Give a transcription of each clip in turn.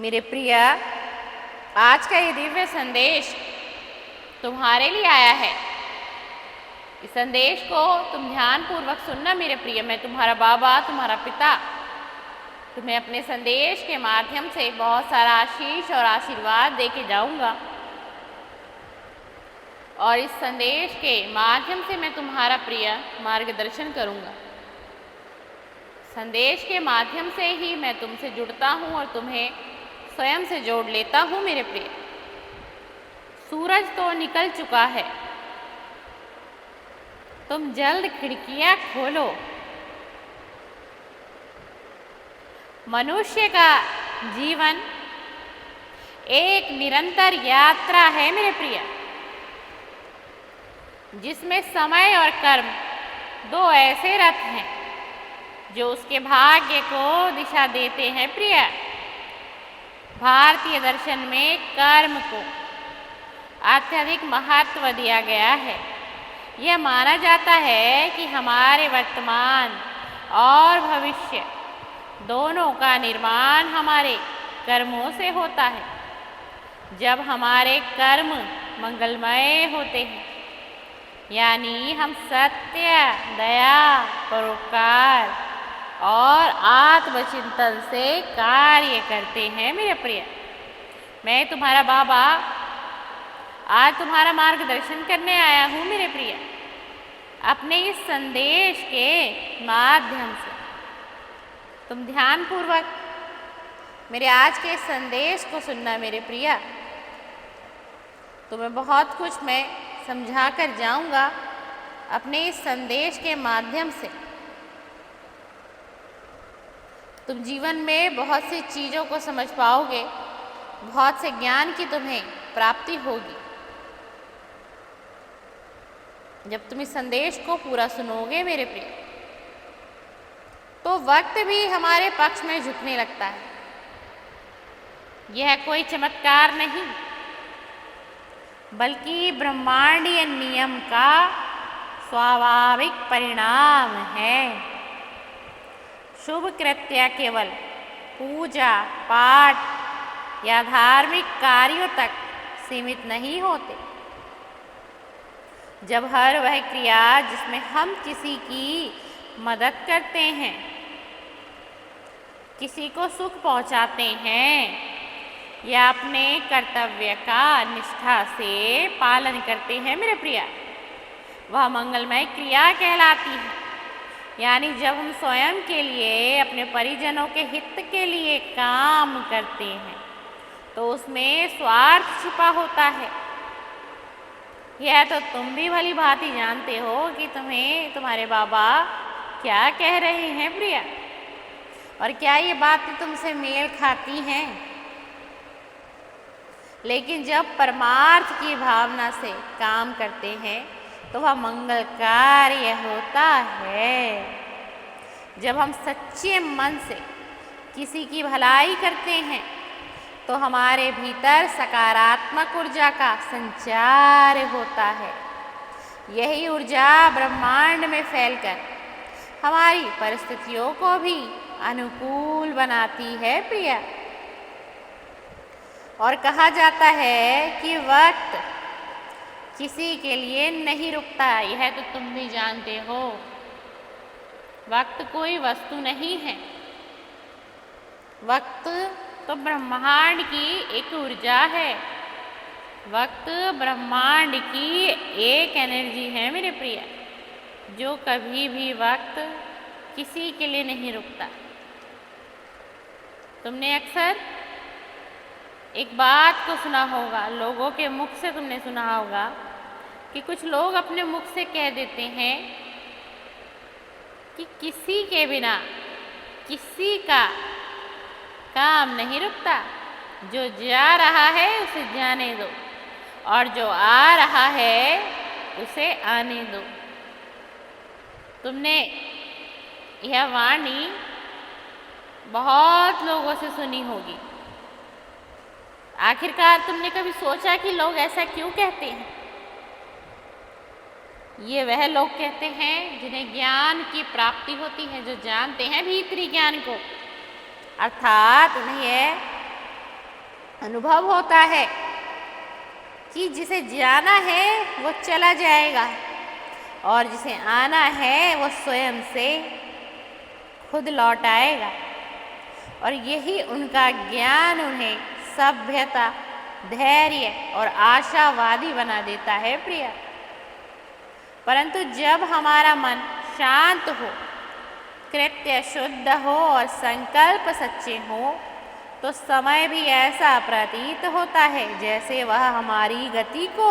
मेरे प्रिय, आज का ये दिव्य संदेश तुम्हारे लिए आया है। इस संदेश को तुम ध्यानपूर्वक सुनना मेरे प्रिय। मैं तुम्हारा बाबा, तुम्हारा पिता, तुम्हें अपने संदेश के माध्यम से बहुत सारा आशीष और आशीर्वाद दे के जाऊंगा। और इस संदेश के माध्यम से मैं तुम्हारा प्रिय मार्गदर्शन करूंगा। संदेश के माध्यम से ही मैं तुमसे जुड़ता हूँ और तुम्हें स्वयं से जोड़ लेता हूँ मेरे प्रिय। सूरज तो निकल चुका है, तुम जल्द खिड़कियां खोलो। मनुष्य का जीवन एक निरंतर यात्रा है मेरे प्रिय, जिसमें समय और कर्म दो ऐसे रथ हैं जो उसके भाग्य को दिशा देते हैं प्रिय। भारतीय दर्शन में कर्म को अत्यधिक महत्व दिया गया है। यह माना जाता है कि हमारे वर्तमान और भविष्य दोनों का निर्माण हमारे कर्मों से होता है। जब हमारे कर्म मंगलमय होते हैं, यानी हम सत्य, दया, परोपकार और आत्मचिंतन से कार्य करते हैं मेरे प्रिय। मैं तुम्हारा बाबा आज तुम्हारा मार्गदर्शन करने आया हूँ मेरे प्रिय। अपने इस संदेश के माध्यम से तुम ध्यानपूर्वक मेरे आज के संदेश को सुनना मेरे प्रिय। तुम्हें बहुत कुछ मैं समझा कर जाऊँगा अपने इस संदेश के माध्यम से। तुम जीवन में बहुत सी चीज़ों को समझ पाओगे, बहुत से ज्ञान की तुम्हें प्राप्ति होगी जब तुम इस संदेश को पूरा सुनोगे मेरे प्रिय। तो वक्त भी हमारे पक्ष में झुकने लगता है। यह कोई चमत्कार नहीं, बल्कि ब्रह्मांडीय नियम का स्वाभाविक परिणाम है। शुभ कृत्य केवल पूजा पाठ या धार्मिक कार्यों तक सीमित नहीं होते। जब हर वह क्रिया जिसमें हम किसी की मदद करते हैं, किसी को सुख पहुंचाते हैं या अपने कर्तव्य का निष्ठा से पालन करते हैं मेरे प्रिय, वह मंगलमय क्रिया कहलाती है। यानी जब हम स्वयं के लिए, अपने परिजनों के हित के लिए काम करते हैं तो उसमें स्वार्थ छिपा होता है। यह तो तुम भी भली भांति जानते हो कि तुम्हें तुम्हारे बाबा क्या कह रहे हैं प्रिया, और क्या ये बातें तुमसे मेल खाती हैं। लेकिन जब परमार्थ की भावना से काम करते हैं तो वह मंगल कार्य होता है। जब हम सच्चे मन से किसी की भलाई करते हैं तो हमारे भीतर सकारात्मक ऊर्जा का संचार होता है। यही ऊर्जा ब्रह्मांड में फैलकर हमारी परिस्थितियों को भी अनुकूल बनाती है प्रिया। और कहा जाता है कि वक्त किसी के लिए नहीं रुकता। यह तो तुम भी जानते हो। वक्त कोई वस्तु नहीं है, वक्त तो ब्रह्मांड की एक ऊर्जा है। वक्त ब्रह्मांड की एक एनर्जी है मेरे प्रिय, जो कभी भी वक्त किसी के लिए नहीं रुकता। तुमने अक्सर एक बात को सुना होगा, लोगों के मुख से तुमने सुना होगा कि कुछ लोग अपने मुख से कह देते हैं कि किसी के बिना किसी का काम नहीं रुकता। जो जा रहा है उसे जाने दो और जो आ रहा है उसे आने दो। तुमने यह वाणी बहुत लोगों से सुनी होगी। आखिरकार तुमने कभी सोचा कि लोग ऐसा क्यों कहते हैं? ये वह लोग कहते हैं जिन्हें ज्ञान की प्राप्ति होती है, जो जानते हैं भीतरी ज्ञान को, अर्थात उन्हें अनुभव होता है कि जिसे जाना है वो चला जाएगा और जिसे आना है वो स्वयं से खुद लौट आएगा। और यही उनका ज्ञान उन्हें सभ्यता, धैर्य और आशावादी बना देता है प्रिय। परंतु जब हमारा मन शांत हो, कृत्य शुद्ध हो और संकल्प सच्चे हो तो समय भी ऐसा प्रतीत होता है जैसे वह हमारी गति को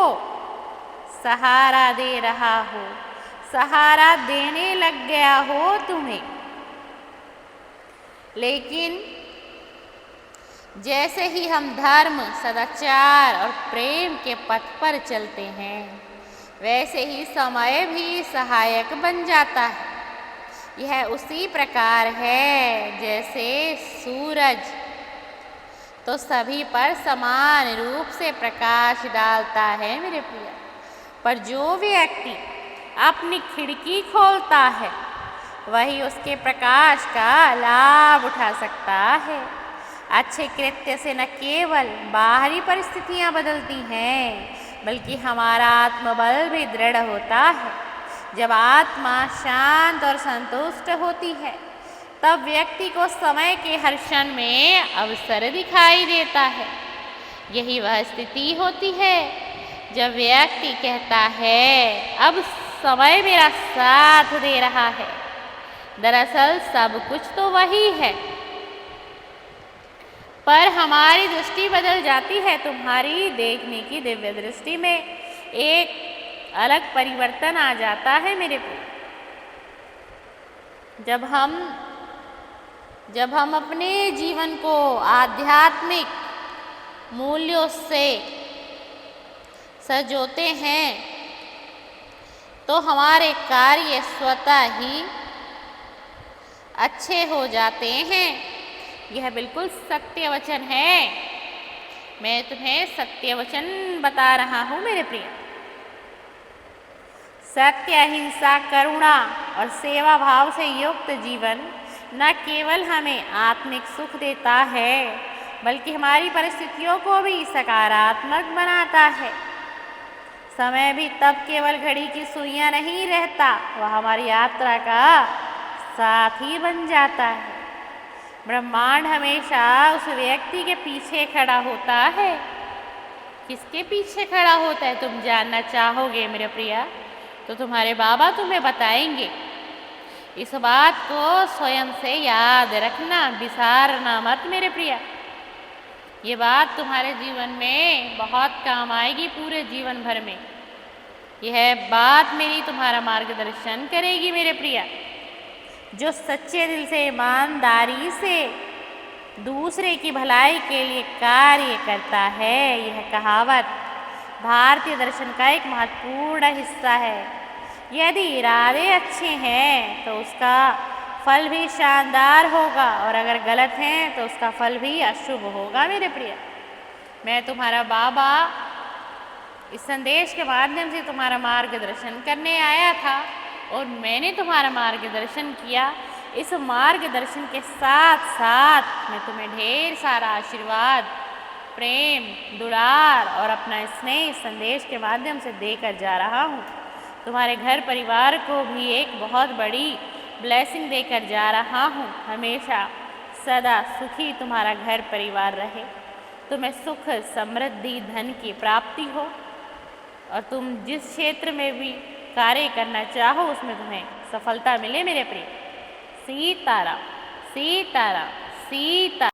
सहारा दे रहा हो, सहारा देने लग गया हो तुम्हें। लेकिन जैसे ही हम धर्म, सदाचार और प्रेम के पथ पर चलते हैं वैसे ही समय भी सहायक बन जाता है। यह उसी प्रकार है जैसे सूरज तो सभी पर समान रूप से प्रकाश डालता है मेरे प्रिय, पर जो व्यक्ति अपनी खिड़की खोलता है वही उसके प्रकाश का लाभ उठा सकता है। अच्छे कृत्य से न केवल बाहरी परिस्थितियां बदलती हैं बल्कि हमारा आत्मबल भी दृढ़ होता है। जब आत्मा शांत और संतुष्ट होती है तब व्यक्ति को समय के हर क्षण में अवसर दिखाई देता है। यही वह स्थिति होती है जब व्यक्ति कहता है अब समय मेरा साथ दे रहा है। दरअसल सब कुछ तो वही है, पर हमारी दृष्टि बदल जाती है। तुम्हारी देखने की दिव्य दृष्टि में एक अलग परिवर्तन आ जाता है मेरे प्रिय। जब हम अपने जीवन को आध्यात्मिक मूल्यों से सजोते हैं तो हमारे कार्य स्वतः ही अच्छे हो जाते हैं। यह बिल्कुल सत्य वचन है। मैं तुम्हें सत्य वचन बता रहा हूँ मेरे प्रिय। सत्य, अहिंसा, करुणा और सेवा भाव से युक्त जीवन न केवल हमें आत्मिक सुख देता है बल्कि हमारी परिस्थितियों को भी सकारात्मक बनाता है। समय भी तब केवल घड़ी की सुइयां नहीं रहता, वह हमारी यात्रा का साथी बन जाता है। ब्रह्मांड हमेशा उस व्यक्ति के पीछे खड़ा होता है। किसके पीछे खड़ा होता है तुम जानना चाहोगे मेरे प्रिया? तो तुम्हारे बाबा तुम्हें बताएंगे। इस बात को स्वयं से याद रखना, बिसारना मत मेरे प्रिया। ये बात तुम्हारे जीवन में बहुत काम आएगी पूरे जीवन भर में। यह बात मेरी तुम्हारा मार्गदर्शन करेगी मेरे प्रिया। जो सच्चे दिल से, ईमानदारी से दूसरे की भलाई के लिए कार्य करता है, यह कहावत भारतीय दर्शन का एक महत्वपूर्ण हिस्सा है। यदि इरादे अच्छे हैं तो उसका फल भी शानदार होगा और अगर गलत हैं तो उसका फल भी अशुभ होगा मेरे प्रिय। मैं तुम्हारा बाबा इस संदेश के माध्यम से तुम्हारा मार्गदर्शन करने आया था और मैंने तुम्हारा मार्गदर्शन किया। इस मार्गदर्शन के साथ साथ मैं तुम्हें ढेर सारा आशीर्वाद, प्रेम, दुलार और अपना स्नेह संदेश के माध्यम से देकर जा रहा हूँ। तुम्हारे घर परिवार को भी एक बहुत बड़ी ब्लेसिंग देकर जा रहा हूँ। हमेशा सदा सुखी तुम्हारा घर परिवार रहे, तुम्हें सुख, समृद्धि, धन की प्राप्ति हो और तुम जिस क्षेत्र में भी कार्य करना चाहो उसमें तुम्हें सफलता मिले मेरे प्रिय। सीताराम, सीताराम, सीता।